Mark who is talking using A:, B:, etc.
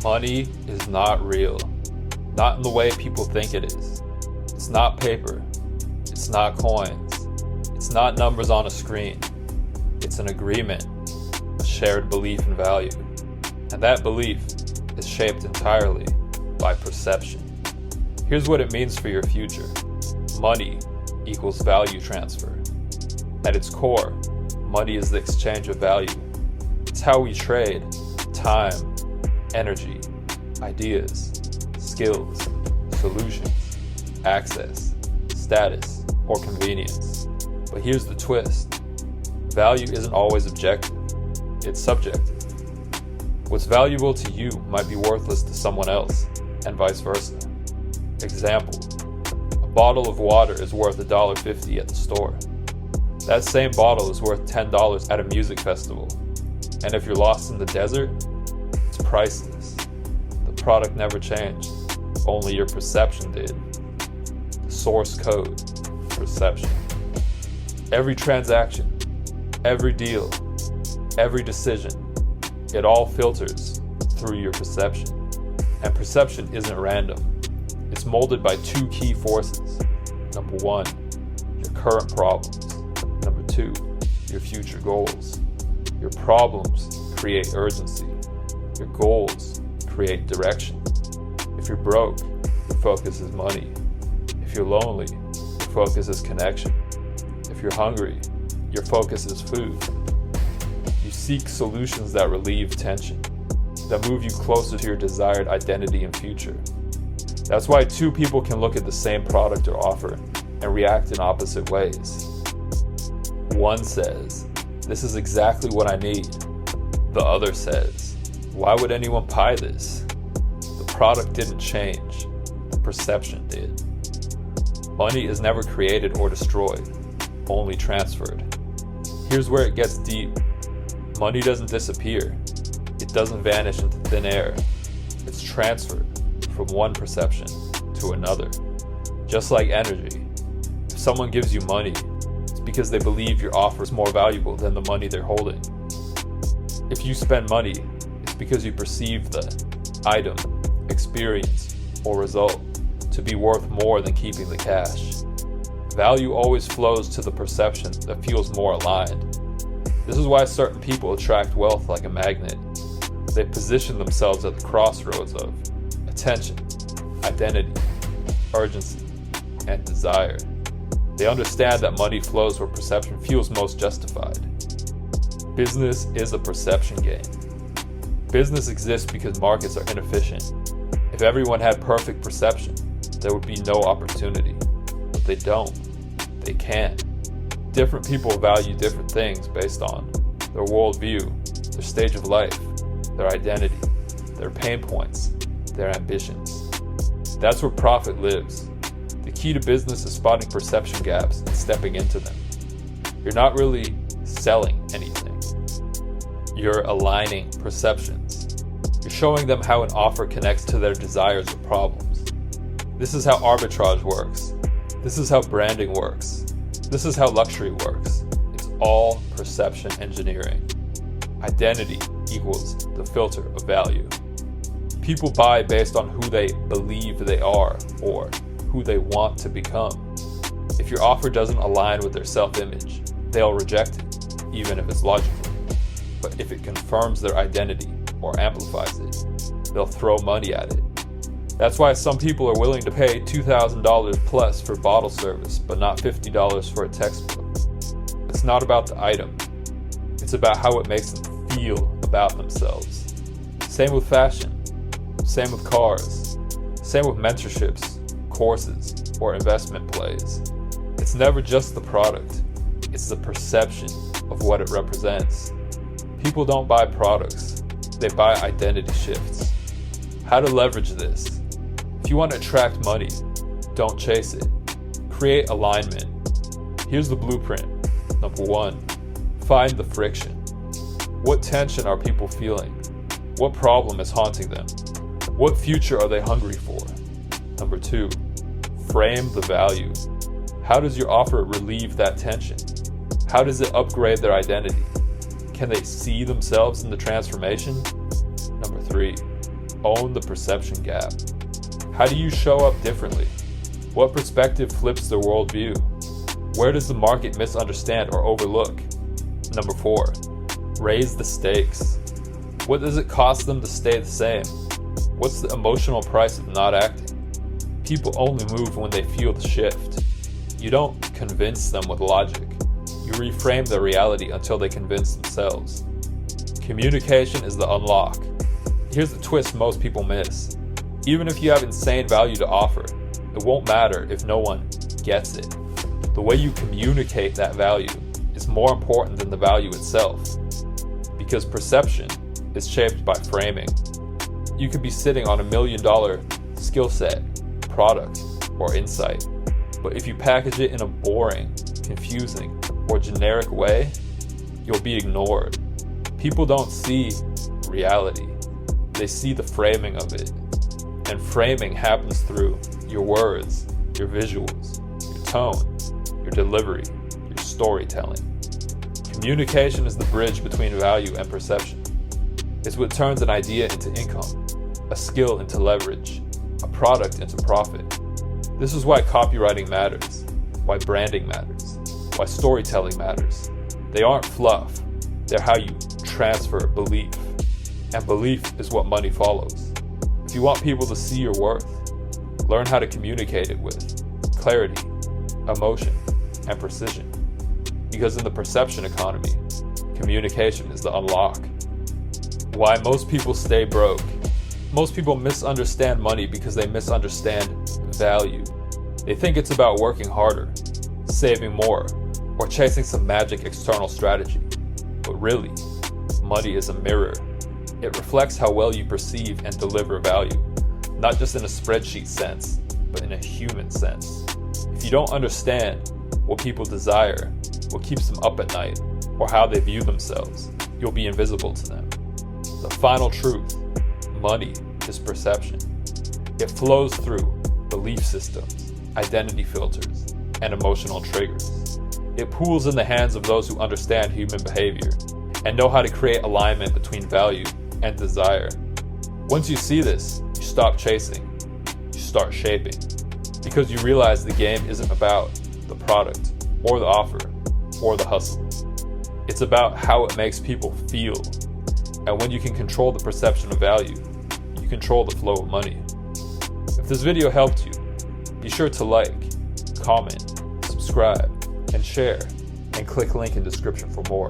A: Money is not real. Not in the way people think it is. It's not paper. It's not coins. It's not numbers on a screen. It's an agreement, a shared belief and value. And that belief is shaped entirely by perception. Here's what it means for your future. Money equals value transfer. At its core, money is the exchange of value. It's how we trade time, energy, ideas, skills, solutions, access, status, or convenience. But here's the twist. Value isn't always objective. It's subjective. What's valuable to you might be worthless to someone else, and vice versa. Example, a bottle of water is worth $1.50 at the store. That same bottle is worth $10 at a music festival. And if you're lost in the desert, it's priceless. The product never changed, only your perception did. The source code, perception. Every transaction, every deal, every decision, it all filters through your perception. And perception isn't random. It's molded by two key forces. Number one, your current problems. Number two, your future goals. Your problems create urgency. Your goals create direction. If you're broke, your focus is money. If you're lonely, your focus is connection. If you're hungry, your focus is food. You seek solutions that relieve tension, that move you closer to your desired identity and future. That's why two people can look at the same product or offer and react in opposite ways. One says, "This is exactly what I need." The other says, "Why would anyone buy this?" The product didn't change, the perception did. Money is never created or destroyed, only transferred. Here's where it gets deep. Money doesn't disappear. It doesn't vanish into thin air. It's transferred from one perception to another. Just like energy. If someone gives you money, it's because they believe your offer is more valuable than the money they're holding. If you spend money, it's because you perceive the item, experience, or result to be worth more than keeping the cash. Value always flows to the perception that feels more aligned. This is why certain people attract wealth like a magnet. They position themselves at the crossroads of attention, identity, urgency, and desire. They understand that money flows where perception feels most justified. Business is a perception game. Business exists because markets are inefficient. If everyone had perfect perception, there would be no opportunity. But they don't. They can't. Different people value different things based on their worldview, their stage of life, their identity, their pain points, their ambitions. That's where profit lives. The key to business is spotting perception gaps and stepping into them. You're not really selling anything. You're aligning perceptions. You're showing them how an offer connects to their desires or problems. This is how arbitrage works. This is how branding works. This is how luxury works. It's all perception engineering. Identity equals the filter of value. People buy based on who they believe they are or who they want to become. If your offer doesn't align with their self-image, they'll reject it, even if it's logical. But if it confirms their identity or amplifies it, they'll throw money at it. That's why some people are willing to pay $2,000 plus for bottle service, but not $50 for a textbook. It's not about the item. It's about how it makes them feel about themselves. Same with fashion. Same with cars. Same with mentorships, courses, or investment plays. It's never just the product. It's the perception of what it represents. People don't buy products. They buy identity shifts. How to leverage this? If you want to attract money, don't chase it. Create alignment. Here's the blueprint. Number one, find the friction. What tension are people feeling? What problem is haunting them? What future are they hungry for? Number two, frame the value. How does your offer relieve that tension? How does it upgrade their identity? Can they see themselves in the transformation? Number three, Own the perception gap. How do you show up differently? What perspective flips their worldview? Where does the market misunderstand or overlook? Number 4, raise the stakes. What does it cost them to stay the same? What's the emotional price of not acting? People only move when they feel the shift. You don't convince them with logic. You reframe their reality until they convince themselves. Communication is the unlock. Here's the twist most people miss. Even if you have insane value to offer, it won't matter if no one gets it. The way you communicate that value is more important than the value itself, because perception is shaped by framing. You could be sitting on $1 million skill set, product, or insight, but if you package it in a boring, confusing, or generic way, you'll be ignored. People don't see reality, they see the framing of it. And framing happens through your words, your visuals, your tone, your delivery, your storytelling. Communication is the bridge between value and perception. It's what turns an idea into income, a skill into leverage, a product into profit. This is why copywriting matters, why branding matters, why storytelling matters. They aren't fluff, they're how you transfer belief. And belief is what money follows. If you want people to see your worth, learn how to communicate it with clarity, emotion, and precision. Because in the perception economy, communication is the unlock. Why most people stay broke. Most people misunderstand money because they misunderstand value. They think it's about working harder, saving more, or chasing some magic external strategy. But really, money is a mirror. It reflects how well you perceive and deliver value, not just in a spreadsheet sense, but in a human sense. If you don't understand what people desire, what keeps them up at night, or how they view themselves, you'll be invisible to them. The final truth: money is perception. It flows through belief systems, identity filters, and emotional triggers. It pools in the hands of those who understand human behavior and know how to create alignment between value and desire. Once you see this, you stop chasing, you start shaping, because you realize the game isn't about the product or the offer or the hustle. It's about how it makes people feel. And when you can control the perception of value, you control the flow of money. If this video helped you, be sure to like, comment, subscribe, and share, and click link in description for more.